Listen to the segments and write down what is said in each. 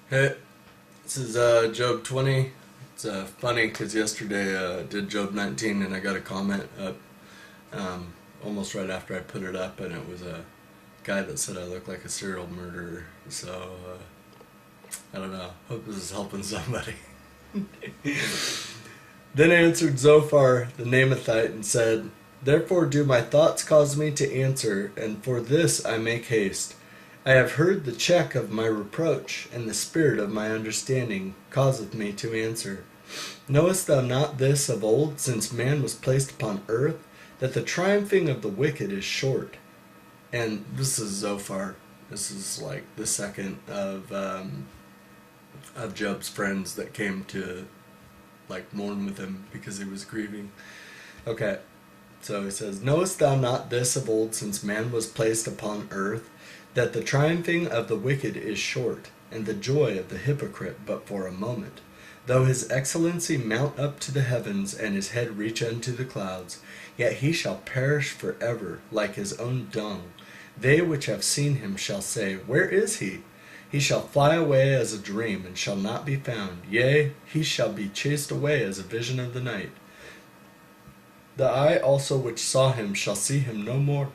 Hey, this is Job 20. It's funny because yesterday I did Job 19 and I got a comment up almost right after I put it up, and it was a guy that said I look like a serial murderer. So I don't know. Hope this is helping somebody. Then answered Zophar the Naamathite and said, Therefore do my thoughts cause me to answer, and for this I make haste. I have heard the check of my reproach, and the spirit of my understanding causeth me to answer. Knowest thou not this of old, since man was placed upon earth, that the triumphing of the wicked is short? And this is Zophar. This is like the second of Job's friends that came to like mourn with him because he was grieving. Okay, so he says, Knowest thou not this of old, since man was placed upon earth, that the triumphing of the wicked is short, and the joy of the hypocrite but for a moment? Though his excellency mount up to the heavens, and his head reach unto the clouds, yet he shall perish for ever, like his own dung. They which have seen him shall say, Where is he? He shall fly away as a dream, and shall not be found. Yea, he shall be chased away as a vision of the night. The eye also which saw him shall see him no more,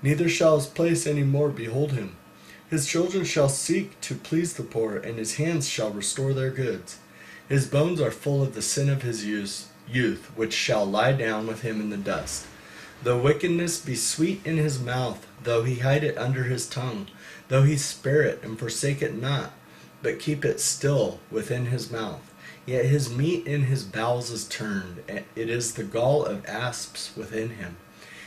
neither shall his place any more behold him. His children shall seek to please the poor, and his hands shall restore their goods. His bones are full of the sin of his youth, which shall lie down with him in the dust. Though wickedness be sweet in his mouth, though he hide it under his tongue, though he spare it and forsake it not, but keep it still within his mouth, yet his meat in his bowels is turned, and it is the gall of asps within him.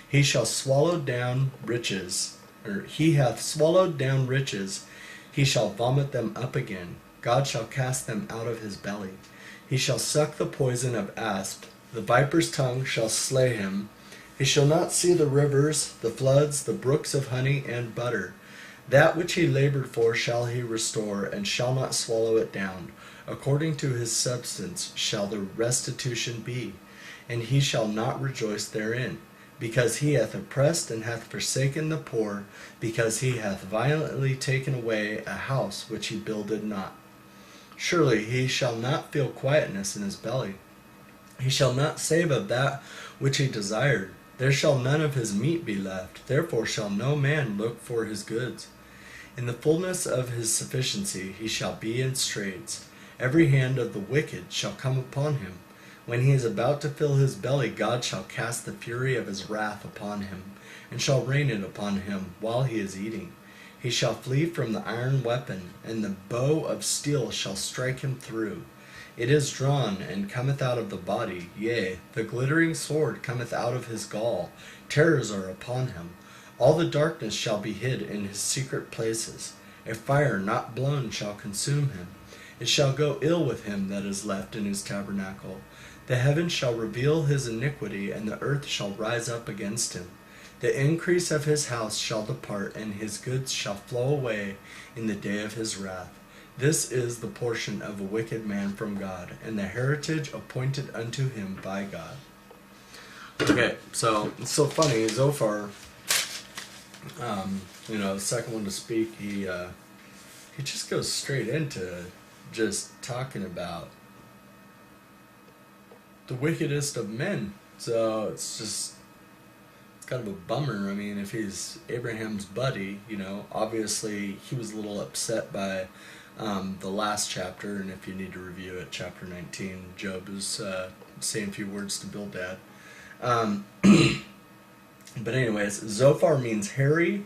He shall swallow down riches, or he hath swallowed down riches, he shall vomit them up again. God shall cast them out of his belly. He shall suck the poison of asp, the viper's tongue shall slay him. He shall not see the rivers, the floods, the brooks of honey and butter. That which he labored for shall he restore, and shall not swallow it down. According to his substance shall the restitution be, and he shall not rejoice therein. Because he hath oppressed and hath forsaken the poor, because he hath violently taken away a house which he builded not. Surely he shall not feel quietness in his belly. He shall not save of that which he desired. There shall none of his meat be left. Therefore shall no man look for his goods. In the fullness of his sufficiency he shall be in straits. Every hand of the wicked shall come upon him. When he is about to fill his belly, God shall cast the fury of his wrath upon him, and shall rain it upon him while he is eating. He shall flee from the iron weapon, and the bow of steel shall strike him through. It is drawn, and cometh out of the body, yea, the glittering sword cometh out of his gall. Terrors are upon him. All the darkness shall be hid in his secret places. A fire not blown shall consume him. It shall go ill with him that is left in his tabernacle. The heavens shall reveal his iniquity, and the earth shall rise up against him. The increase of his house shall depart, and his goods shall flow away in the day of his wrath. This is the portion of a wicked man from God, and the heritage appointed unto him by God. Okay, so it's so funny. Zophar, the second one to speak, he just goes straight into just talking about the wickedest of men. So it's kind of a bummer. I mean, if he's Abraham's buddy, obviously he was a little upset by the last chapter, and if you need to review it, chapter 19, Job is saying a few words to Bildad. But anyways, Zophar means hairy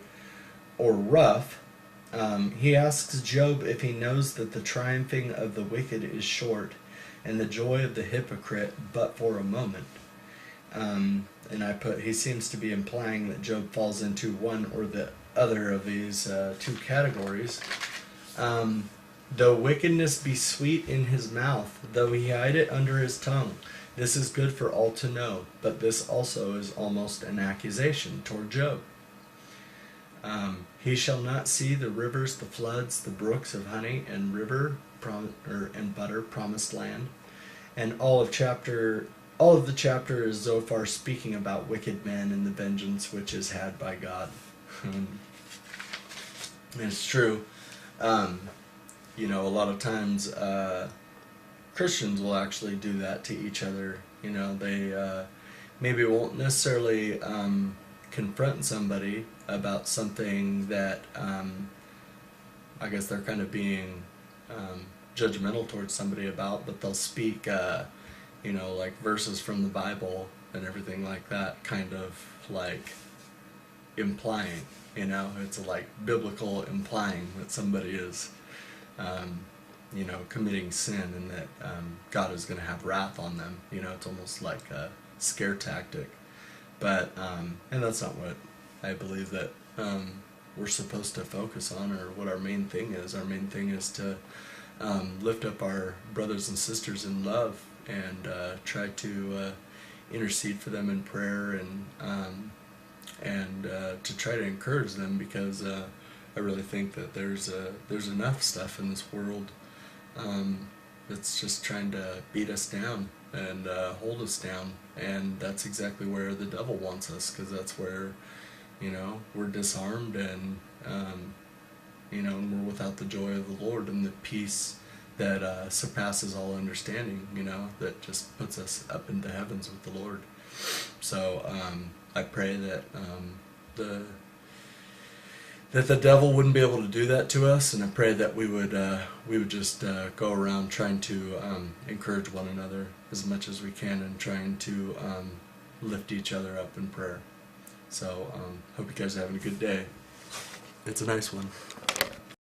or rough. He asks Job if he knows that the triumphing of the wicked is short, and the joy of the hypocrite but for a moment. And I put, he seems to be implying that Job falls into one or the other of these two categories. Though wickedness be sweet in his mouth, though he hide it under his tongue, this is good for all to know, but this also is almost an accusation toward Job. He shall not see the rivers, the floods, the brooks of honey and and butter, promised land. And all of the chapter is Zophar speaking about wicked men and the vengeance which is had by God. And it's true. you know, a lot of times Christians will actually do that to each other. You know, they maybe won't necessarily confront somebody about something that I guess they're kind of being judgmental towards somebody about, but they'll speak, you know, like verses from the Bible and everything like that, kind of like implying, you know, it's like biblical implying that somebody is, you know, committing sin and that God is going to have wrath on them. You know, it's almost like a scare tactic. But, and that's not what I believe that we're supposed to focus on, or what our main thing is. Our main thing is to lift up our brothers and sisters in love and try to intercede for them in prayer and to try to encourage them, because I really think that there's enough stuff in this world that's just trying to beat us down and hold us down, and that's exactly where the devil wants us, because that's where, you know, we're disarmed and you know, and we're without the joy of the Lord and the peace that surpasses all understanding, you know, that just puts us up into heavens with the Lord. So I pray that the devil wouldn't be able to do that to us, and I pray that we would just go around trying to encourage one another as much as we can, and trying to lift each other up in prayer. So hope you guys are having a good day. It's a nice one.